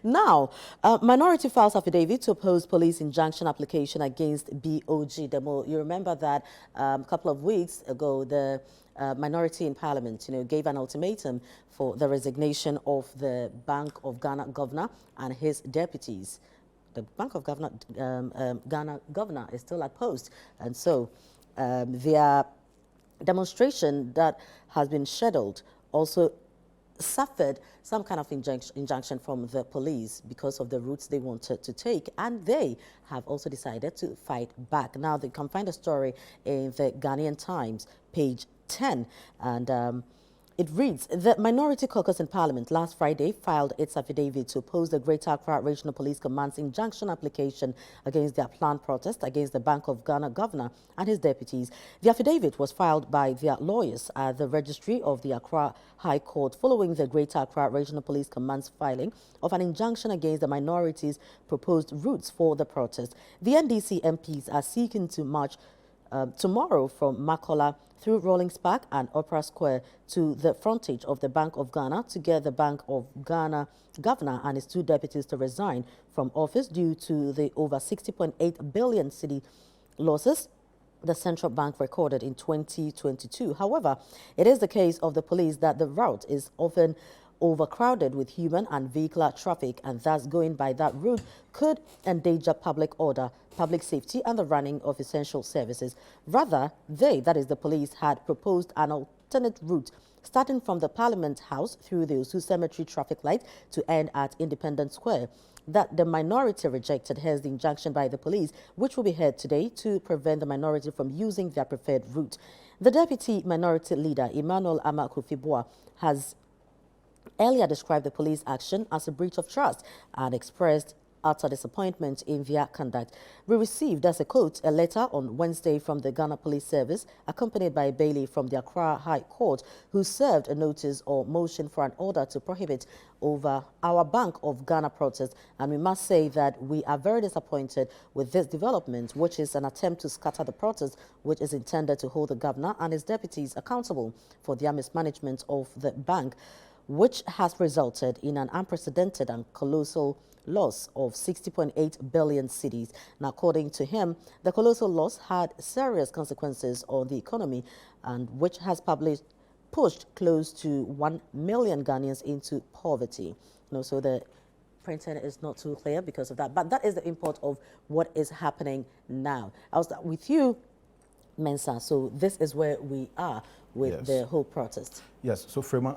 Now, minority files affidavit to oppose police injunction application against BOG Demo. You remember that a couple of weeks ago, the minority in parliament, gave an ultimatum for the resignation of the Bank of Ghana governor and his deputies. The Bank of Ghana governor is still at post, and so their demonstration that has been scheduled also suffered some kind of injunction from the police because of the routes they wanted to take, and they have also decided to fight back. Now, you can find a story in the Ghanaian Times, page 10, and it reads, the Minority Caucus in Parliament last Friday filed its affidavit to oppose the Greater Accra Regional Police Command's injunction application against their planned protest against the Bank of Ghana governor and his deputies. The affidavit was filed by their lawyers at the registry of the Accra High Court following the Greater Accra Regional Police Command's filing of an injunction against the minority's proposed routes for the protest. The NDC MPs are seeking to march tomorrow from Makola through Rawlings Park and Opera Square to the frontage of the Bank of Ghana to get the Bank of Ghana governor and his two deputies to resign from office due to the over 60.8 billion cedi losses the central bank recorded in 2022. However, it is the case of the police that the route is often overcrowded with human and vehicular traffic, and thus going by that route could endanger public order, public safety, and the running of essential services. Rather, that is the police, had proposed an alternate route starting from the Parliament House through the Osu Cemetery traffic light to end at Independence Square, that the minority rejected, hence the injunction by the police, which will be heard today to prevent the minority from using their preferred route. The deputy minority leader, Emmanuel Amakufibua, has earlier described the police action as a breach of trust and expressed utter disappointment in their conduct. We received, as a quote, a letter on Wednesday from the Ghana Police Service, accompanied by a bailiff from the Accra High Court, who served a notice or motion for an order to prohibit over our Bank of Ghana protest. And we must say that we are very disappointed with this development, which is an attempt to scatter the protest, which is intended to hold the governor and his deputies accountable for their mismanagement of the bank, which has resulted in an unprecedented and colossal loss of 60.8 billion cedis. Now, according to him, the colossal loss had serious consequences on the economy, and which has pushed close to 1 million Ghanaians into poverty. So the printing is not too clear because of that, but that is the import of what is happening now. I'll start with you, Mensa. So this is where we are with the whole protest. Yes. So, Frema,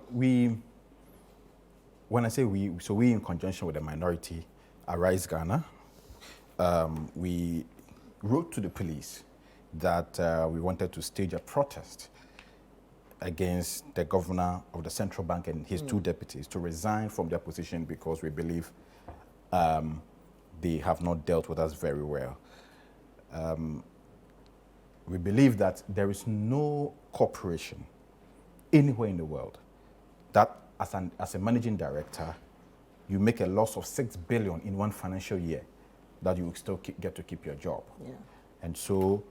when I say we in conjunction with the minority, Arise Ghana, we wrote to the police that we wanted to stage a protest against the governor of the central bank and his two deputies to resign from their position because we believe they have not dealt with us very well. We believe that there is no corporation anywhere in the world that as a managing director, you make a loss of 6 billion in one financial year, that you will still get to keep your job. Yeah. And so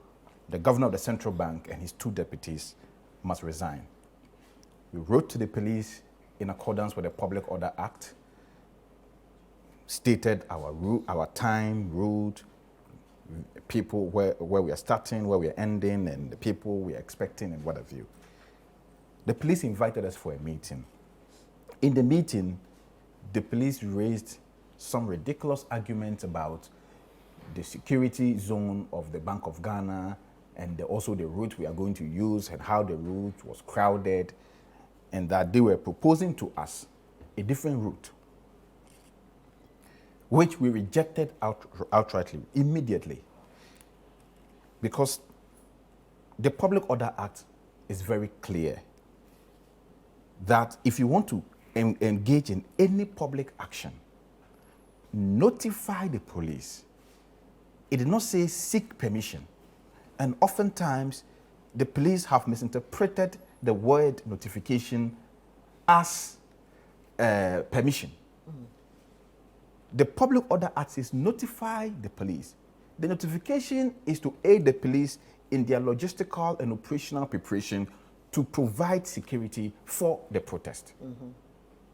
the governor of the central bank and his two deputies must resign. We wrote to the police in accordance with the Public Order Act, stated our time, route, people where we are starting, where we are ending, and the people we are expecting, and what have you. The police invited us for a meeting. In the meeting, the police raised some ridiculous arguments about the security zone of the Bank of Ghana and also the route we are going to use and how the route was crowded, and that they were proposing to us a different route, which we rejected outrightly, immediately, because the Public Order Act is very clear that if you want to engage in any public action, notify the police. It did not say seek permission. And oftentimes, the police have misinterpreted the word notification as permission. The Public Order Act says notify the police. The notification is to aid the police in their logistical and operational preparation to provide security for the protest.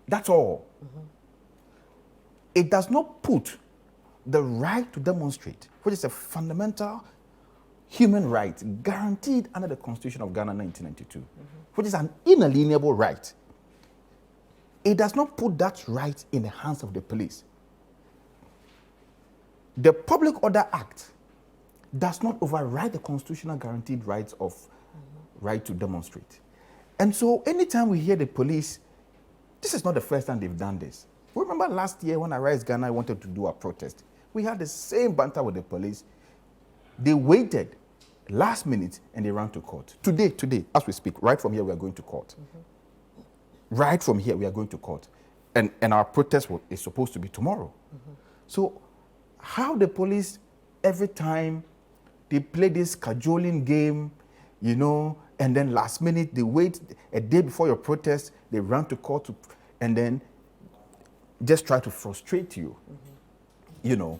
That's all. it does not put the right to demonstrate, which is a fundamental human right guaranteed under the Constitution of Ghana 1992, which is an inalienable right. It does not put that right in the hands of the police. The Public Order Act does not override the constitutional guaranteed rights of right to demonstrate. And so anytime we hear the police, this is not the first time they've done this. Remember last year when I Rise Ghana wanted to do a protest, we had the same banter with the police. They waited last minute and they ran to court. Today, as we speak, right from here we are going to court. Right from here we are going to court. And our protest is supposed to be tomorrow. So how the police, every time they play this cajoling game, you know, and then last minute they wait a day before your protest, they run to court and then just try to frustrate you. You know,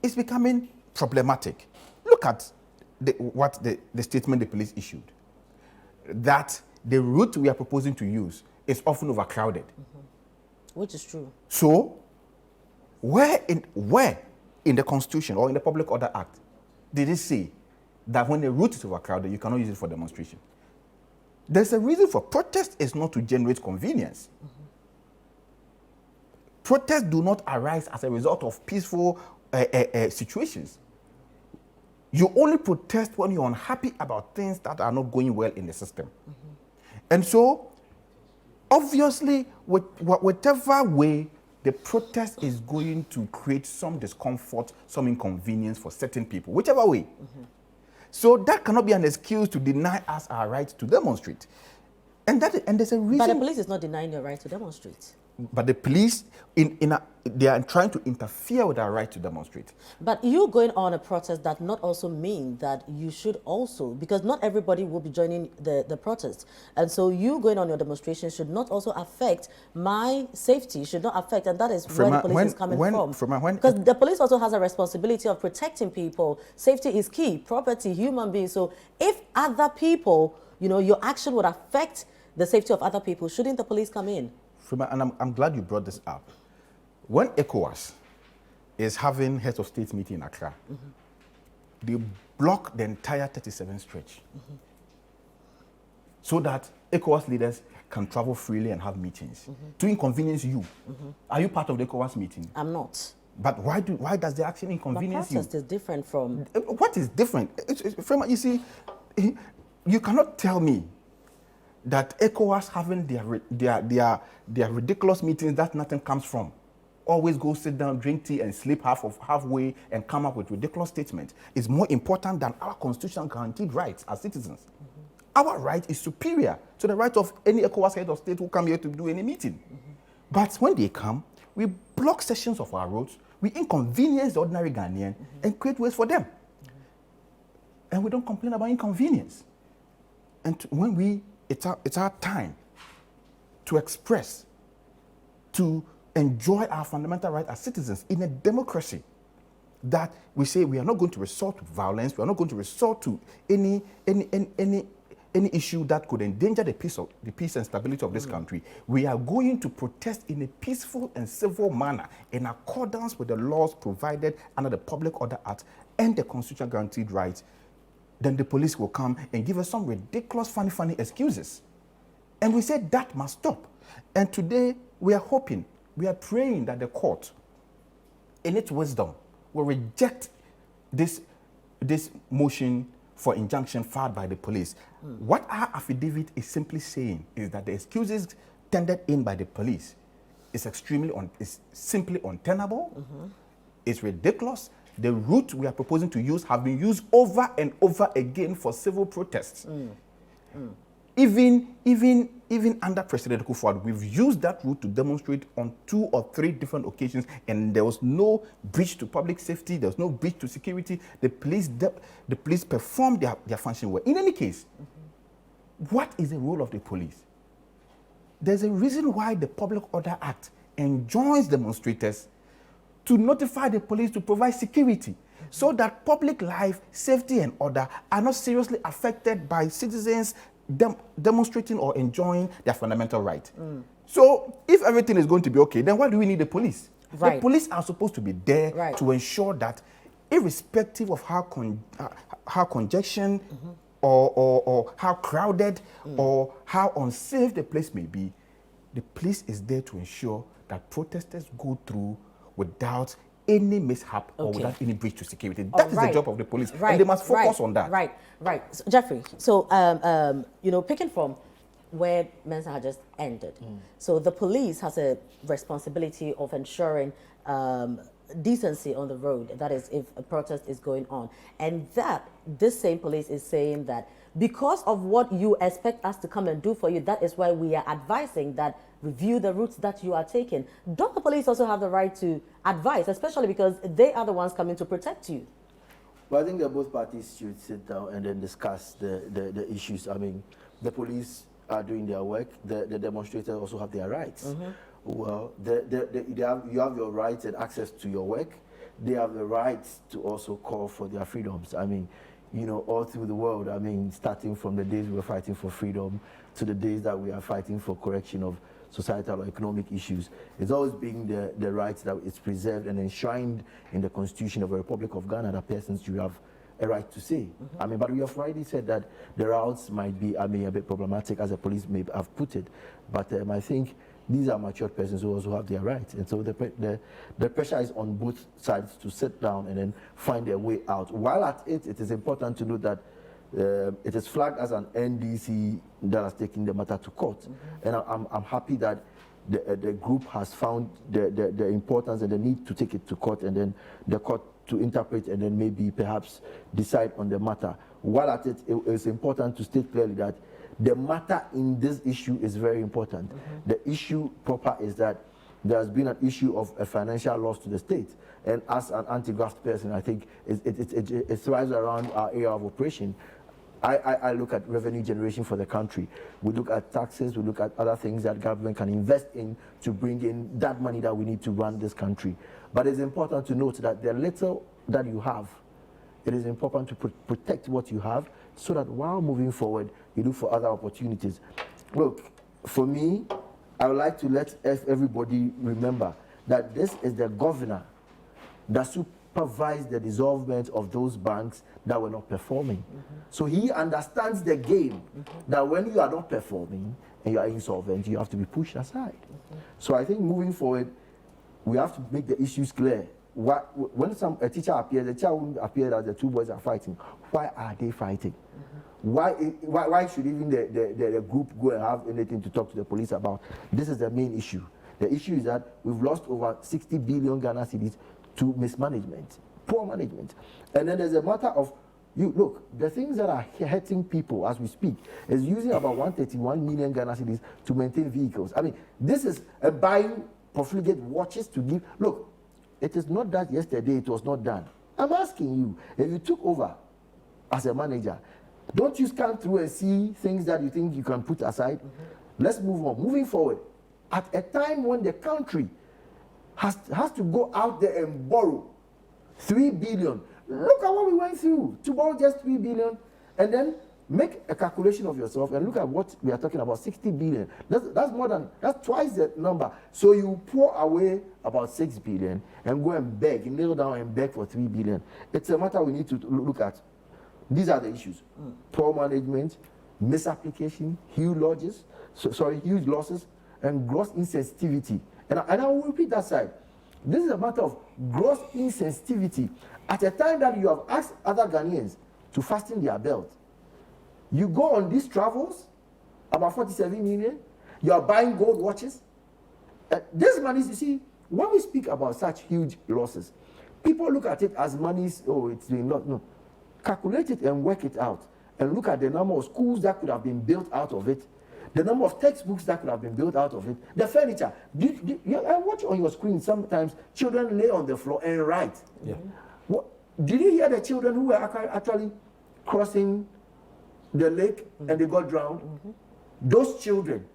it's becoming problematic. Look at the statement the police issued. That the route we are proposing to use is often overcrowded. Which is true. So, where in the Constitution or in the Public Order Act did it say that when the route is overcrowded, you cannot use it for demonstration? There's a reason for protest is not to generate convenience. Protests do not arise as a result of peaceful situations. You only protest when you're unhappy about things that are not going well in the system. And so, obviously, whatever way the protest is going to create some discomfort, some inconvenience for certain people, whichever way. So that cannot be an excuse to deny us our right to demonstrate. And there's a reason. But the police is not denying your right to demonstrate. But the police, they are trying to interfere with our right to demonstrate. But you going on a protest does not also mean that you should also, because not everybody will be joining the protest. And so you going on your demonstration should not also affect my safety, should not affect, and that is where the police is coming from. Because the police also has a responsibility of protecting people. Safety is key, property, human beings. So if other people, you know, your action would affect the safety of other people, shouldn't the police come in? And I'm glad you brought this up. When ECOWAS is having heads of state meeting in Accra, they block the entire 37th stretch so that ECOWAS leaders can travel freely and have meetings to inconvenience you. Are you part of the ECOWAS meeting? I'm not. But why does the action inconvenience you? The protest is different from... What is different? You see, you cannot tell me that ECOWAS having their ridiculous meetings that nothing comes from, always go sit down, drink tea, and sleep halfway and come up with ridiculous statements is more important than our constitutional guaranteed rights as citizens. Our right is superior to the right of any ECOWAS head of state who come here to do any meeting. But when they come, we block sections of our roads, we inconvenience the ordinary Ghanaian and create ways for them. And we don't complain about inconvenience. And when it's our time to express, to enjoy our fundamental right as citizens in a democracy, that we say we are not going to resort to violence, we are not going to resort to any issue that could endanger the peace and stability of this country. We are going to protest in a peaceful and civil manner in accordance with the laws provided under the Public Order Act and the constitutional guaranteed rights. Then the police will come and give us some ridiculous, funny excuses. And we said that must stop. And today, we are hoping, we are praying that the court, in its wisdom, will reject this motion for injunction filed by the police. What our affidavit is simply saying is that the excuses tendered in by the police is simply untenable, it's ridiculous. The route we are proposing to use have been used over and over again for civil protests. Even under President Kufuor, we've used that route to demonstrate on 2 or 3 different occasions, and there was no breach to public safety, there was no breach to security. The police performed their function well. In any case, what is the role of the police? There's a reason why the Public Order Act enjoins demonstrators to notify the police to provide security so that public life, safety, and order are not seriously affected by citizens demonstrating or enjoying their fundamental right. So if everything is going to be okay, then why do we need the police? Right. The police are supposed to be there Right. to ensure that, irrespective of how congestion or how crowded or how unsafe the place may be, the police is there to ensure that protesters go through without any mishap or Okay. without any breach to security. Oh, That is right. the job of the police, Right. and they must focus right. on that. Right, right. So, Jeffrey, so, you know, picking from where Mensa had just ended, so the police has a responsibility of ensuring decency on the road, that is, if a protest is going on. And that, this same police is saying that because of what you expect us to come and do for you, that is why we are advising that review the routes that you are taking. Don't the police also have the right to advise, especially because they are the ones coming to protect you? Well, I think that both parties should sit down and then discuss the issues. I mean, the police are doing their work. The demonstrators also have their rights. Well, you have your rights and access to your work. They have the rights to also call for their freedoms. I mean, you know, all through the world, I mean, starting from the days we were fighting for freedom to the days that we are fighting for correction of societal or economic issues, it's always been the rights that is preserved and enshrined in the Constitution of the Republic of Ghana that persons should have a right to say. I mean, but we have already said that the routes might be, I mean, a bit problematic, as the police may have put it. But I think these are mature persons who also have their rights. And so the pressure is on both sides to sit down and then find a way out. While at it, it is important to note that it is flagged as an NDC that has taken the matter to court. And I'm happy that the group has found the importance and the need to take it to court, and then the court to interpret and then maybe perhaps decide on the matter. While at it, it is important to state clearly that the matter in this issue is very important. The issue proper is that there has been an issue of a financial loss to the state. And as an anti-graft person, I think it thrives around our area of operation. I look at revenue generation for the country. We look at taxes, we look at other things that government can invest in to bring in that money that we need to run this country. But it's important to note that the little that you have, it is important to protect what you have so that while moving forward, you look for other opportunities. Look, for me, I would like to let everybody remember that this is the governor that supervised the dissolvement of those banks that were not performing. So he understands the game, that when you are not performing and you are insolvent, you have to be pushed aside. So I think moving forward, we have to make the issues clear. When a teacher appears, the teacher won't appear that the two boys are fighting. Why are they fighting? Why should even the group go and have anything to talk to the police about? This is the main issue. The issue is that we've lost over 60 billion Ghana cedis to mismanagement, poor management. And then there's a matter of, look, the things that are hurting people as we speak is using about 131 million Ghana cedis to maintain vehicles. I mean, this is buying profligate watches to give. Look, it is not that yesterday it was not done. I'm asking you, if you took over as a manager, don't you scan through and see things that you think you can put aside? Let's move on. Moving forward, at a time when the country has to go out there and borrow 3 billion. Look at what we went through to borrow just 3 billion, and then make a calculation of yourself and look at what we are talking about, 60 billion. That's twice the number. So you pour away about 6 billion and go and beg, and kneel down and beg for 3 billion. It's a matter we need to look at. These are the issues. Poor management, misapplication, huge losses, and gross insensitivity. And I will repeat that side. This is a matter of gross insensitivity. At a time that you have asked other Ghanaians to fasten their belt, you go on these travels, about 47 million, you are buying gold watches. This money, you see, when we speak about such huge losses, people look at it as money's, it's been lost. No. Calculate it and work it out. And look at the number of schools that could have been built out of it, the number of textbooks that could have been built out of it, the furniture. I watch on your screen sometimes children lay on the floor and write. Yeah. Did you hear the children who were actually crossing the lake and they got drowned? Those children.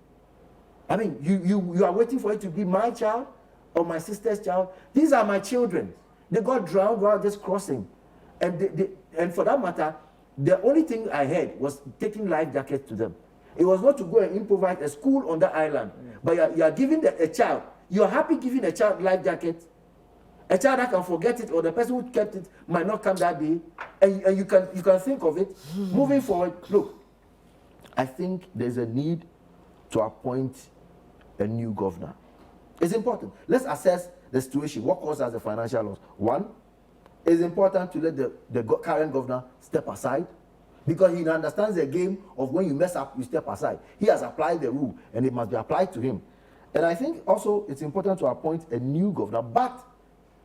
I mean, you are waiting for it to be my child or my sister's child. These are my children. They got drowned while just crossing. And for that matter, the only thing I heard was taking life jackets to them. It was not to go and improvise a school on that island, but you are giving a child, you're happy giving a child life jacket, a child that can forget it, or the person who kept it might not come that day, and you can think of it. Moving forward, look, I think there's a need to appoint a new governor. It's important. Let's assess the situation. What causes the financial loss? One, it's important to let the current governor step aside, because he understands the game of when you mess up, you step aside. He has applied the rule, and it must be applied to him. And I think also it's important to appoint a new governor, but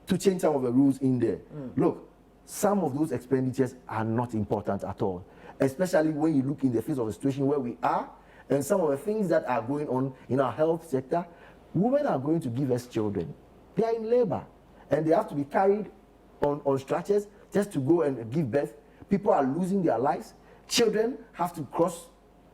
to change some of the rules in there. Look, some of those expenditures are not important at all, especially when you look in the face of a situation where we are, and some of the things that are going on in our health sector. Women are going to give us children. They are in labor, and they have to be carried on stretchers just to go and give birth. People are losing their lives. Children have to cross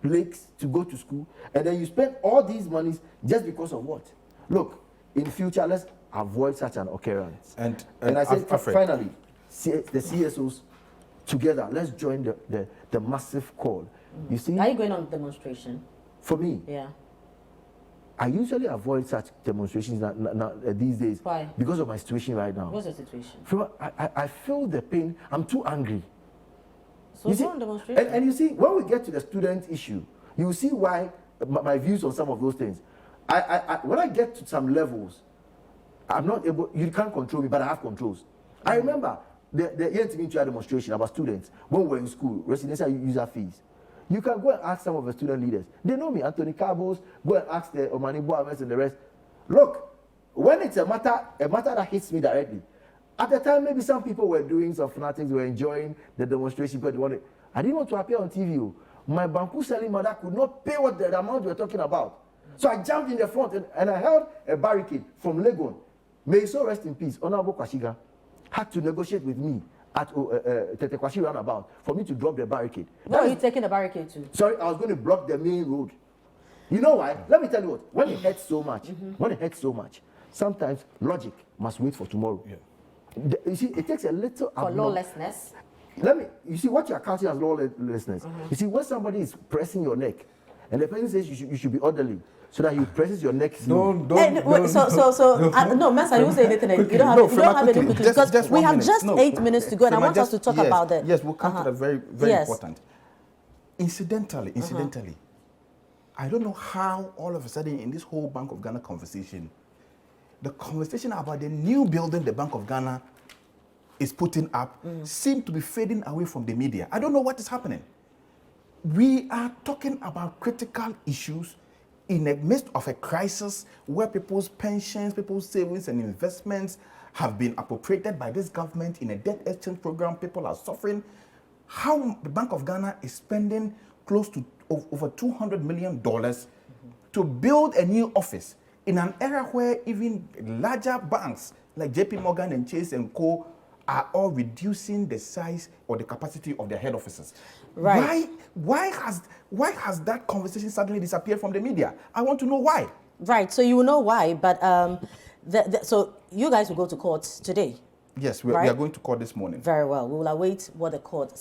lakes to go to school, and then you spend all these monies just because of what? Look, in future, let's avoid such an occurrence. And I say, finally, the CSOs together, let's join the massive call. You see? Are you going on demonstration? For me? Yeah. I usually avoid such demonstrations these days. Why? Because of my situation right now. What's the situation? I feel the pain. I'm too angry. So you go on demonstration. And you see, when we get to the student issue, you will see why my views on some of those things. When I get to some levels, I'm not able, you can't control me, but I have controls. I remember the ENTV demonstration about students when we were in school, residential user fees. You can go and ask some of the student leaders. They know me, Anthony Cabos, go and ask the Omani Boames and the rest. Look, when it's a matter that hits me directly, at the time maybe some people were doing some fanatics, were enjoying the demonstration because they wanted. I didn't want to appear on TV. My Banku selling mother could not pay what the amount we were talking about. So I jumped in the front and I held a barricade from Legon. May he so rest in peace. Honorable Kwashiga had to negotiate with me at Tetekwashi roundabout for me to drop the barricade. Where are you taking the barricade to? Sorry, I was going to block the main road. You know why? Let me tell you what. When it hurts so much, sometimes logic must wait for tomorrow. Yeah. You see, it takes a little for lawlessness. You see what you are counting as lawlessness. You see, when somebody is pressing your neck, and the person says you should be orderly, so that he presses your neck. No, Mensa, you won't say anything. You don't have any quickly, because we have just 8 minutes to go, and I want us to talk about that. Yes, we'll come to the very important. Incidentally, I don't know how all of a sudden in this whole Bank of Ghana conversation, the conversation about the new building the Bank of Ghana is putting up seems to be fading away from the media. I don't know what is happening. We are talking about critical issues in the midst of a crisis where people's pensions, people's savings and investments have been appropriated by this government in a debt exchange program. People are suffering. How the Bank of Ghana is spending close to over $200 million to build a new office in an era where even larger banks like JP Morgan and Chase and Co. are all reducing the size or the capacity of their head offices. Right. Why has that conversation suddenly disappeared from the media? I want to know why. Right. So you will know why, but so you guys will go to court today. Yes, we are going to court this morning. Very well. We will await what the court